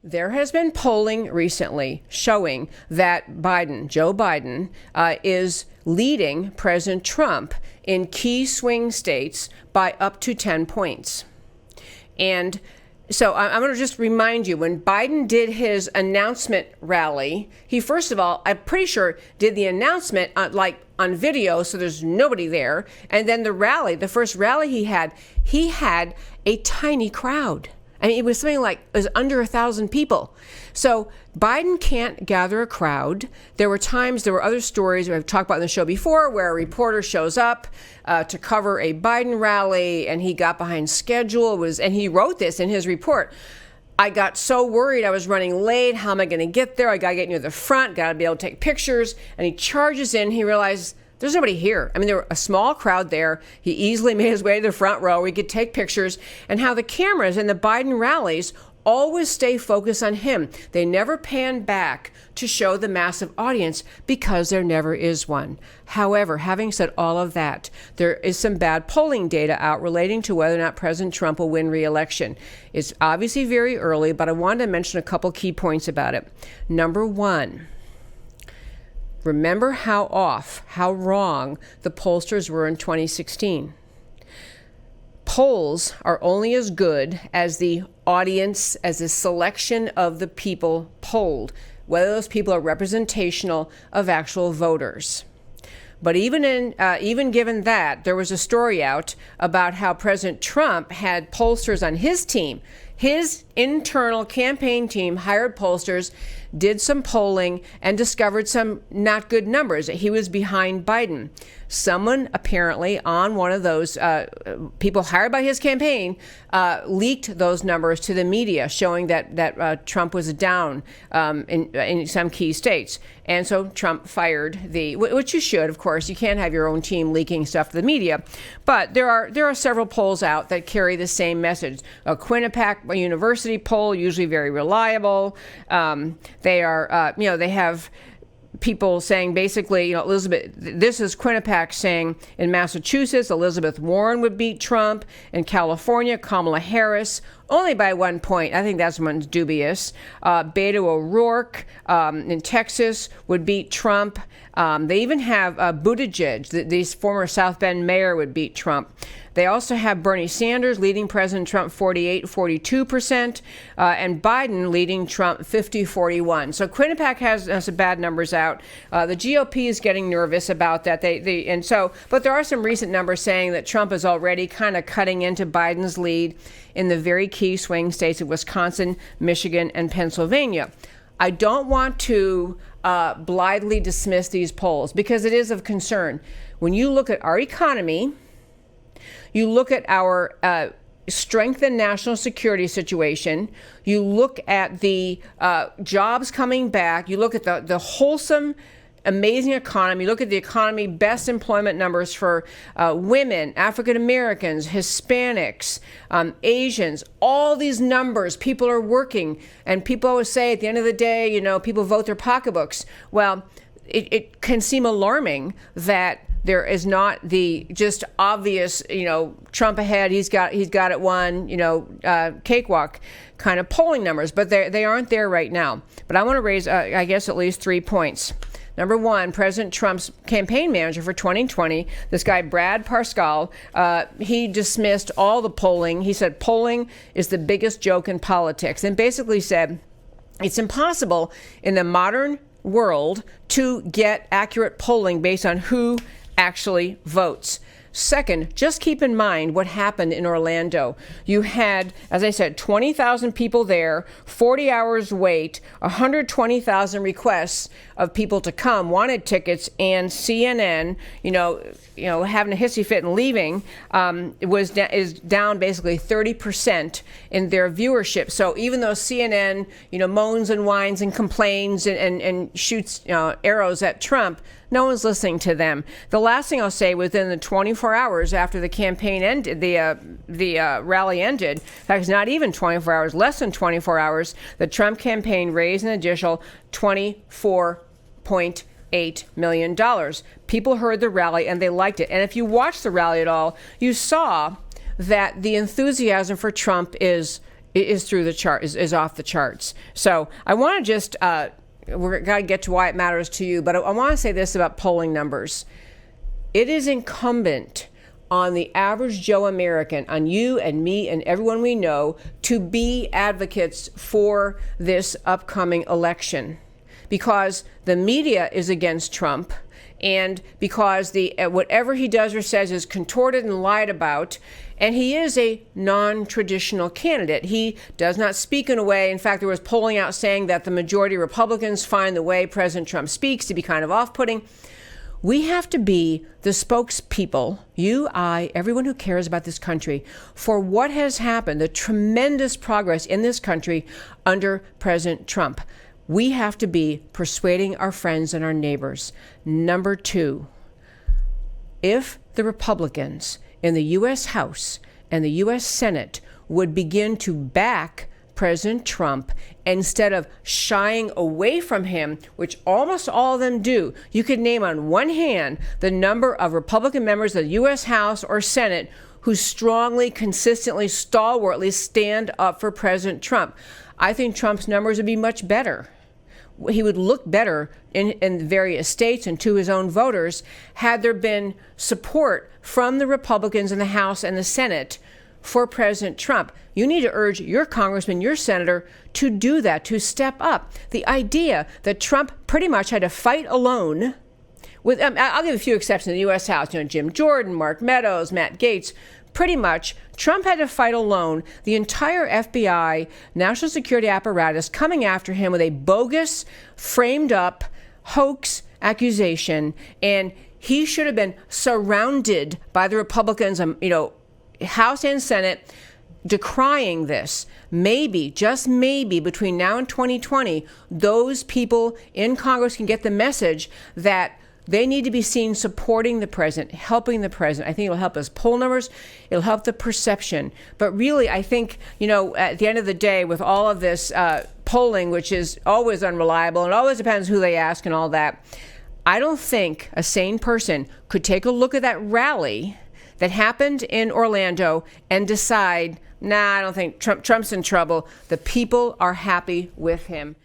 There has been polling recently showing that Joe Biden, is leading President Trump in key swing states by up to 10 points. And so I'm going to just remind you, when Biden did his announcement rally, he first of all, I'm pretty sure, did the announcement on video, so there's nobody there. And then the first rally he had a tiny crowd. I mean, it was under 1,000 people. So Biden can't gather a crowd. There were other stories I've talked about in the show before where a reporter shows up to cover a Biden rally and he got behind schedule. And he wrote this in his report. I got so worried I was running late. How am I going to get there? I got to get near the front, got to be able to take pictures. And he charges in. He realizes there's nobody here. I mean, there were a small crowd there. He easily made his way to the front row where he could take pictures. And how the cameras in the Biden rallies always stay focused on him. They never pan back to show the massive audience because there never is one. However, having said all of that, there is some bad polling data out relating to whether or not President Trump will win re-election. It's obviously very early, but I wanted to mention a couple key points about it. Number one, remember how wrong the pollsters were in 2016. Polls are only as good as the audience, as a selection of the people polled, whether those people are representational of actual voters. But even given that, there was a story out about how President Trump had pollsters on his team. His internal campaign team hired pollsters, did some polling, and discovered some not good numbers. He was behind Biden. Someone apparently on one of those people hired by his campaign leaked those numbers to the media, showing that Trump was down in some key states. And so Trump fired which you should, of course. You can't have your own team leaking stuff to the media. But there are several polls out that carry the same message. A Quinnipiac University poll, usually very reliable. They have people saying basically, this is Quinnipiac saying in Massachusetts, Elizabeth Warren would beat Trump. In California, Kamala Harris, only by 1 point. I think that's one's dubious. Beto O'Rourke in Texas would beat Trump. They even have Buttigieg, this former South Bend mayor, would beat Trump. They also have Bernie Sanders leading President Trump 42%, and Biden leading Trump 50-41. So Quinnipiac has some bad numbers out. The GOP is getting nervous about that. But there are some recent numbers saying that Trump is already kind of cutting into Biden's lead in the very key swing states of Wisconsin, Michigan, and Pennsylvania. I don't want to blithely dismiss these polls because it is of concern. When you look at our economy, you look at our strengthened national security situation, you look at the jobs coming back, you look at the wholesome, amazing economy, you look at the economy, best employment numbers for women, African Americans, Hispanics, Asians, all these numbers, people are working. And people always say at the end of the day, people vote their pocketbooks. Well, it can seem alarming that there is not the just obvious, Trump ahead, he's got it won, cakewalk kind of polling numbers, but they aren't there right now. But I want to raise, I guess, at least 3 points. Number one, President Trump's campaign manager for 2020, this guy, Brad Parscale, he dismissed all the polling. He said polling is the biggest joke in politics, and basically said it's impossible in the modern world to get accurate polling based on who actually votes. Second, just keep in mind what happened in Orlando. You had, as I said, 20,000 people there, 40 hours wait, 120,000 requests of people to come, wanted tickets, and CNN, having a hissy fit and leaving, is down basically 30% in their viewership. So even though CNN, moans and whines and complains and shoots arrows at Trump, no one's listening to them. The last thing I'll say, within the 24 hours after the campaign ended, the rally ended, in fact, it's not even 24 hours, less than 24 hours, the Trump campaign raised an additional $24.8 million. People heard the rally and they liked it. And if you watched the rally at all, you saw that the enthusiasm for Trump is is through the chart, is off the charts. So I want to just, we're got to get to why it matters to you, but I want to say this about polling numbers. It is incumbent on the average Joe American, on you and me and everyone we know, to be advocates for this upcoming election, because the media is against Trump, and because the whatever he does or says is contorted and lied about, and he is a non-traditional candidate. He does not speak in a way, in fact, there was polling out saying that the majority of Republicans find the way President Trump speaks to be kind of off-putting. We have to be the spokespeople, you, I, everyone who cares about this country, for what has happened, the tremendous progress in this country under President Trump. We have to be persuading our friends and our neighbors. Number two, if the Republicans in the U.S. House and the U.S. Senate would begin to back President Trump instead of shying away from him, which almost all of them do. You could name on one hand the number of Republican members of the U.S. House or Senate who strongly, consistently, stalwartly stand up for President Trump. I think Trump's numbers would be much better. He would look better in various states and to his own voters had there been support from the Republicans in the House and the Senate for President Trump. You need to urge your congressman, your senator, to do that, to step up. The idea that Trump pretty much had to fight alone with, I'll give a few exceptions in the U.S. House, Jim Jordan, Mark Meadows, Matt Gaetz. Pretty much, Trump had to fight alone the entire FBI, national security apparatus coming after him with a bogus, framed up hoax accusation. And he should have been surrounded by the Republicans, House and Senate, decrying this. Maybe, just maybe, between now and 2020, those people in Congress can get the message that they need to be seen supporting the president, helping the president. I think it'll help us poll numbers. It'll help the perception. But really, I think, at the end of the day, with all of this polling, which is always unreliable and always depends who they ask and all that, I don't think a sane person could take a look at that rally that happened in Orlando and decide, I don't think Trump's in trouble. The people are happy with him.